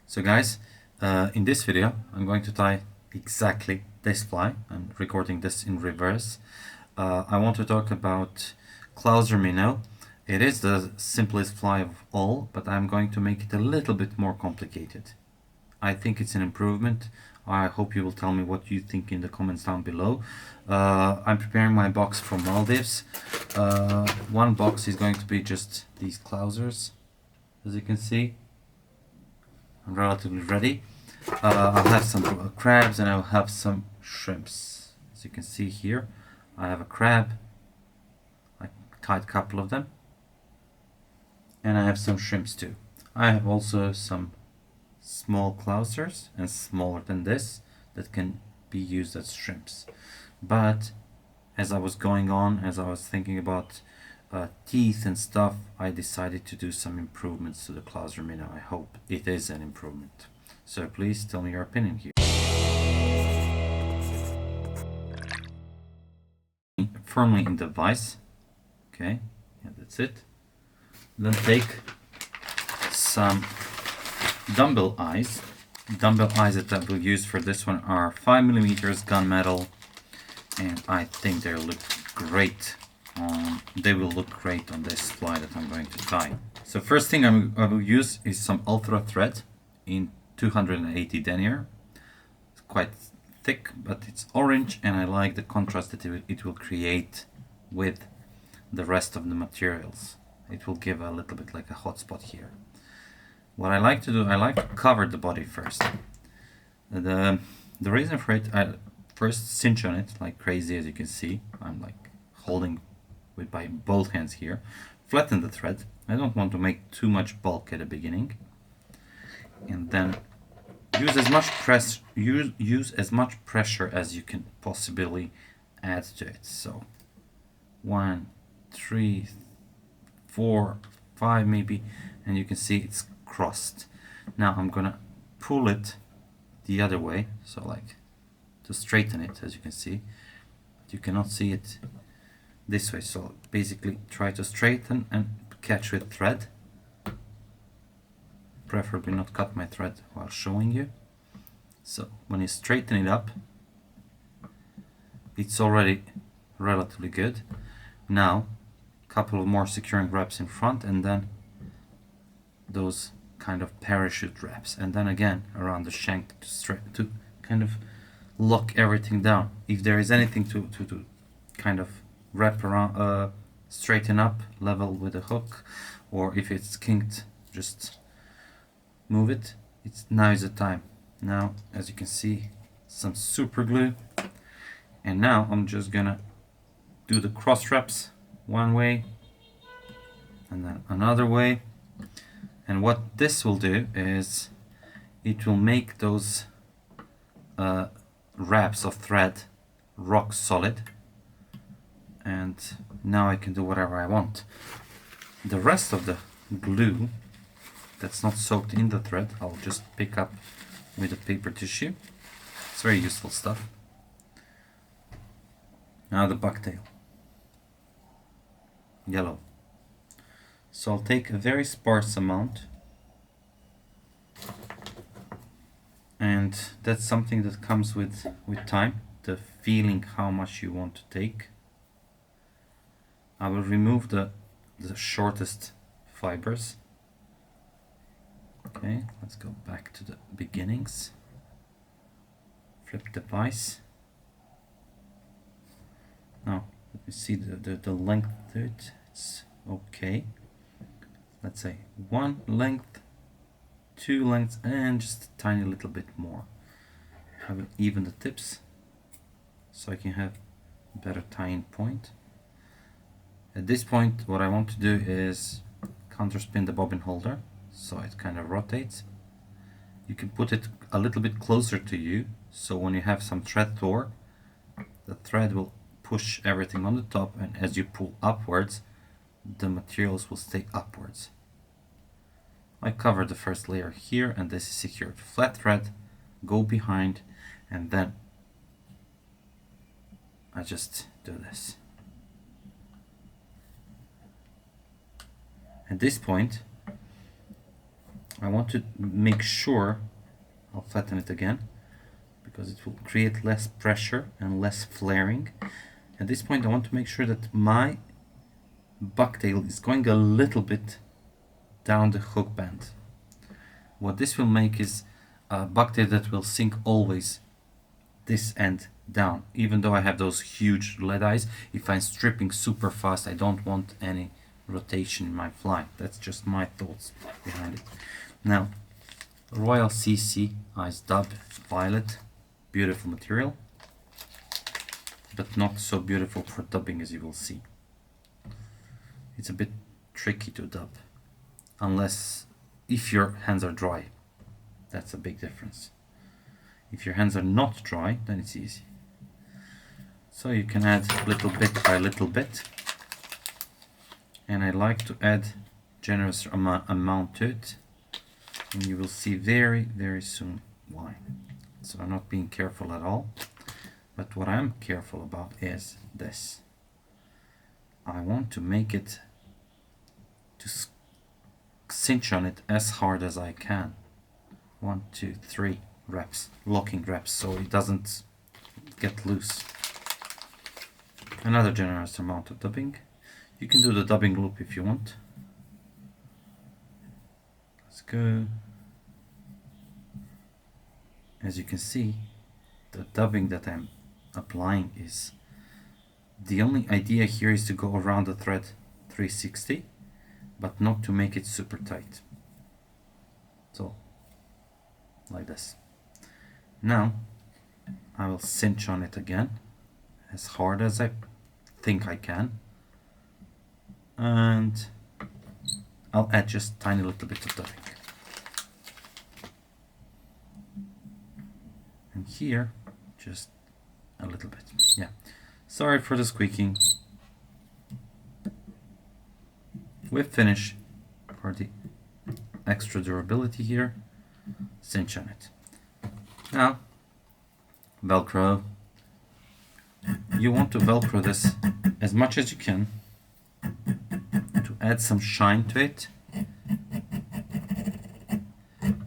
So guys, in this video I'm going to tie exactly this fly. I'm recording this in reverse. I want to talk about Clouser Minnow. It is the simplest fly of all, but I'm going to make it a little bit more complicated. I think it's an improvement. I hope you will tell me what you think in the comments down below. I'm preparing my box from Maldives. One box is going to be just these Clousers, as you can see. I'm relatively ready. I'll have some crabs and I'll have some shrimps. As you can see here, I have a crab. I tied a couple of them. And I have some shrimps too. I have also some small Clousers and smaller than this that can be used as shrimps. But as I was going on, as I was thinking about teeth and stuff, I decided to do some improvements to the Clouser Minnow. I hope it is an improvement. So please tell me your opinion here. Firmly in the vise. Okay, yeah, that's it. Then take some dumbbell eyes. Dumbbell eyes that I will use for this one are 5mm gunmetal, and I think they look great. They will look great on this fly that I'm going to tie. So first thing I will use is some ultra thread in 280 denier. It's quite thick, but it's orange, and I like the contrast that it will create with the rest of the materials. It will give a little bit like a hot spot here. What I like to do, I like to cover the body first. The reason for it, I first cinch on it like crazy. As you can see, I'm like holding with by both hands here. Flatten the thread. I don't want to make too much bulk at the beginning. And then use as much pressure as you can possibly add to it. So 1, 3, 4, 5 maybe, and you can see it's crossed. Now I'm gonna pull it the other way, so like to straighten it. As you can see, but you cannot see it this way, so basically try to straighten and catch with thread. Preferably not cut my thread while showing you. So when you straighten it up, it's already relatively good. Now a couple of more securing wraps in front, and then those kind of parachute wraps, and then again around the shank to kind of lock everything down. If there is anything to kind of wrap around, straighten up, level with a hook, or if it's kinked, just move it. Now is the time. Now, as you can see, some super glue, and now I'm just gonna do the cross wraps one way and then another way. And what this will do is it will make those wraps of thread rock solid, and now I can do whatever I want. The rest of the glue that's not soaked in the thread, I'll just pick up with a paper tissue. It's very useful stuff. Now the bucktail, yellow. So I'll take a very sparse amount, and that's something that comes with time, the feeling how much you want to take. I will remove the shortest fibers. Okay, let's go back to the beginnings. Flip the vise. Now let me see the length to it. It's okay. Let's say 1 length, 2 lengths, and just a tiny little bit more. I will even the tips so I can have a better tying point. At this point, what I want to do is counterspin the bobbin holder so it kind of rotates. You can put it a little bit closer to you, so when you have some thread tore, the thread will push everything on the top, and as you pull upwards, the materials will stay upwards. I covered the first layer here, and this is secured. Flat thread, go behind, and then I just do this. At this point, I want to make sure, I'll flatten it again, because it will create less pressure and less flaring. At this point I want to make sure that my bucktail is going a little bit down the hook band. What this will make is a bucktail that will sink always this end down. Even though I have those huge lead eyes, if I'm stripping super fast, I don't want any rotation in my fly. That's just my thoughts behind it. Now, Royal CC Ice Dub Violet, beautiful material, but not so beautiful for dubbing, as you will see. It's a bit tricky to dub, unless if your hands are dry. That's a big difference. If your hands are not dry, then it's easy. So you can add little bit by little bit, and I like to add generous amount to it, and you will see very soon why. So I'm not being careful at all, but what I'm careful about is this. I want to make it to cinch on it as hard as I can. 1, 2, 3 reps, locking reps, so it doesn't get loose. Another generous amount of dubbing. You can do the dubbing loop if you want. Let's go. As you can see, the dubbing that I'm applying is, the only idea here is to go around the thread 360, but not to make it super tight. So, like this. Now, I will cinch on it again, as hard as I think I can, and I'll add just tiny little bit of dubbing. And here, just a little bit. Yeah, sorry for the squeaking. Whip finish for the extra durability here. Cinch on it. Now, Velcro. You want to Velcro this as much as you can to add some shine to it,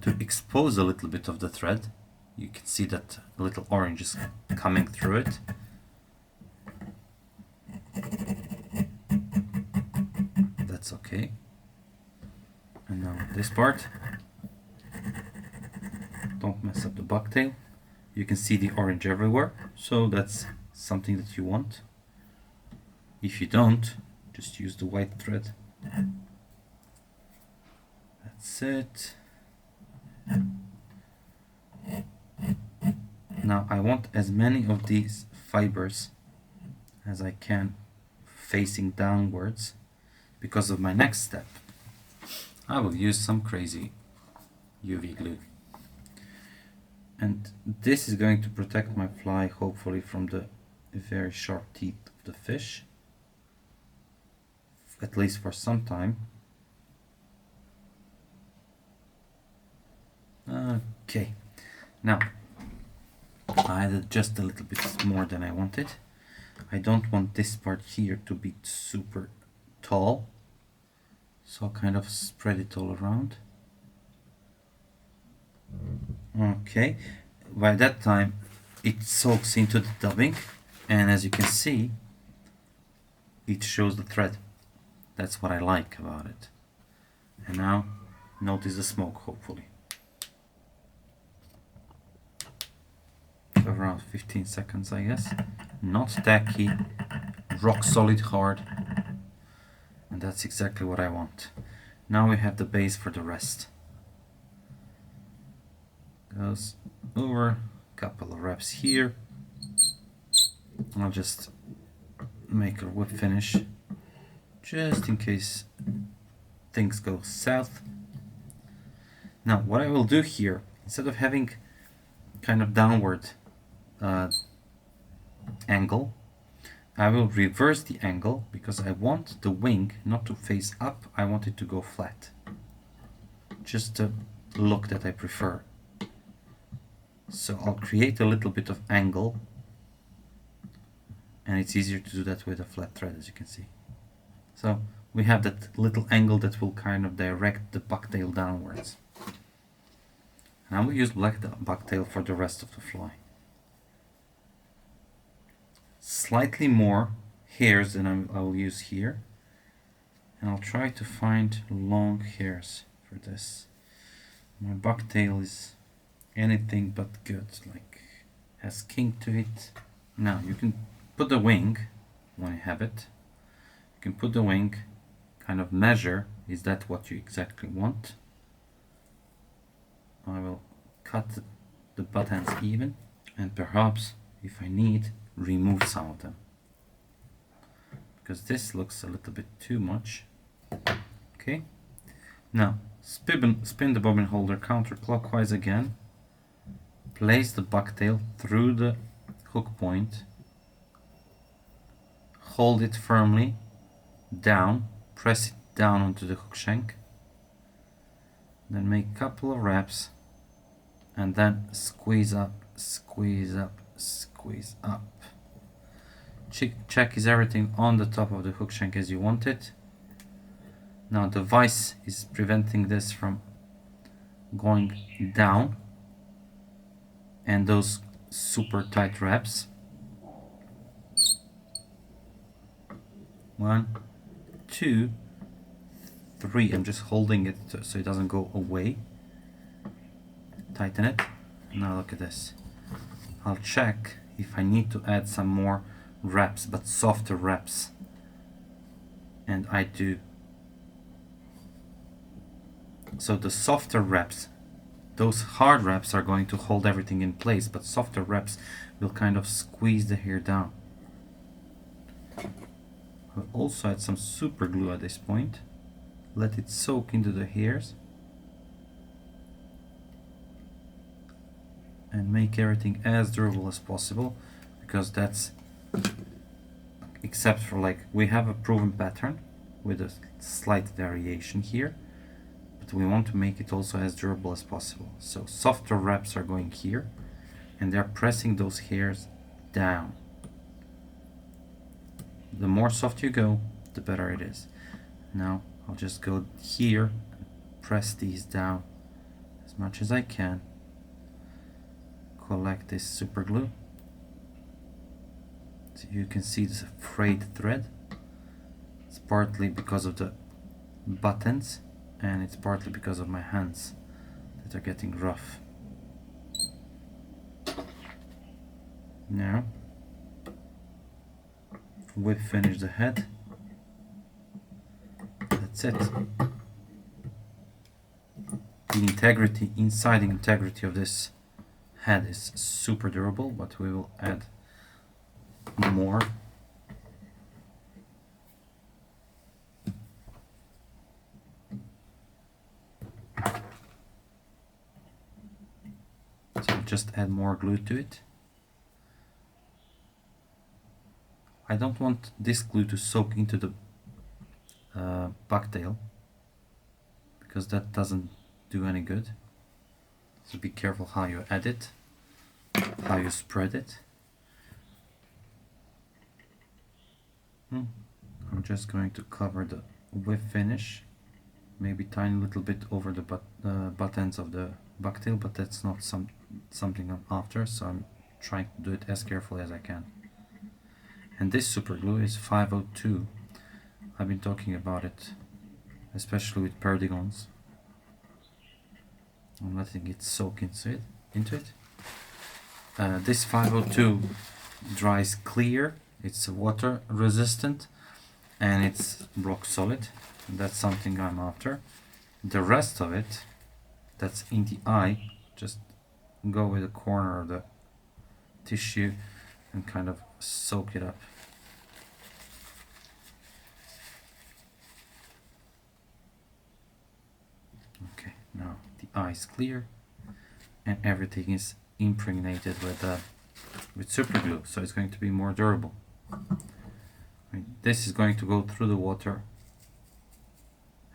to expose a little bit of the thread. You can see that a little orange is coming through it. That's okay. And now this part. Don't mess up the bucktail. You can see the orange everywhere, so that's something that you want. If you don't, just use the white thread. That's it. Now I want as many of these fibers as I can facing downwards, because of my next step. I will use some crazy UV glue. And this is going to protect my fly, hopefully, from the very sharp teeth of the fish, at least for some time. Okay, now I added just a little bit more than I wanted. I don't want this part here to be super tall, so I'll kind of spread it all around. Okay, by that time it soaks into the dubbing, and as you can see, it shows the thread. That's what I like about it. And now notice the smoke, hopefully. Around 15 seconds, I guess. Not tacky, rock solid hard, and that's exactly what I want. Now we have the base for the rest. Goes over, a couple of reps here. I'll just make a whip finish just in case things go south. Now what I will do here, instead of having kind of downward angle, I will reverse the angle, because I want the wing not to face up, I want it to go flat. Just the look that I prefer. So I'll create a little bit of angle, and it's easier to do that with a flat thread, as you can see. So we have that little angle that will kind of direct the bucktail downwards. And I will use black bucktail for the rest of the fly. Slightly more hairs than I will use here. And I'll try to find long hairs for this. My bucktail is anything but good, like has kink to it. Now you can put the wing when you have it. You can put the wing, kind of measure, is that what you exactly want? I will cut the butt ends even, and perhaps, if I need, remove some of them. Because this looks a little bit too much. Okay, now spin the bobbin holder counterclockwise again. Place the bucktail through the hook point. Hold it firmly down, press it down onto the hook shank. Then make a couple of wraps and then squeeze up, squeeze up, squeeze up. Check is everything on the top of the hook shank as you want it. Now the vise is preventing this from going down, and those super tight wraps. 1, 2, 3. I'm just holding it so it doesn't go away. Tighten it. Now look at this. I'll check if I need to add some more wraps, but softer wraps, and I do. So the softer wraps, those hard wraps are going to hold everything in place, but softer wraps will kind of squeeze the hair down. I'll also add some super glue at this point. Let it soak into the hairs and make everything as durable as possible, because that's, except for, like, we have a proven pattern with a slight variation here, but we want to make it also as durable as possible. So softer wraps are going here, and they're pressing those hairs down. The more soft you go, the better it is. Now I'll just go here and press these down as much as I can. Collect this super glue. So you can see this frayed thread. It's partly because of the buttons, and it's partly because of my hands that are getting rough. Now we've finished the head. That's it. The integrity, inside the integrity of this head is super durable, but we will add more. So just add more glue to it. I don't want this glue to soak into the bucktail, because that doesn't do any good. So be careful how you add it, how you spread it. I'm just going to cover the whip finish, maybe tiny little bit over the butt ends of the bucktail, but that's not something I'm after, so I'm trying to do it as carefully as I can. And this super glue is 502. I've been talking about it, especially with perdigons. I'm letting it soak into it. This 502 dries clear, it's water resistant, and it's rock solid. And that's something I'm after. The rest of it, that's in the eye, just go with the corner of the tissue and kind of soak it up. Okay, now the eye is clear and everything is impregnated with super glue, so it's going to be more durable. This is going to go through the water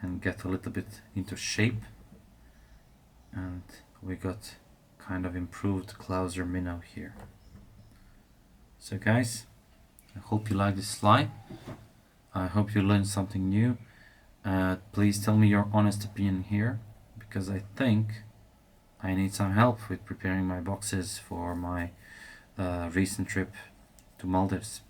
and get a little bit into shape, and we got kind of improved Clouser Minnow here. So guys, I hope you like this fly. I hope you learned something new. Please tell me your honest opinion here, because I think I need some help with preparing my boxes for my recent trip to Maldives.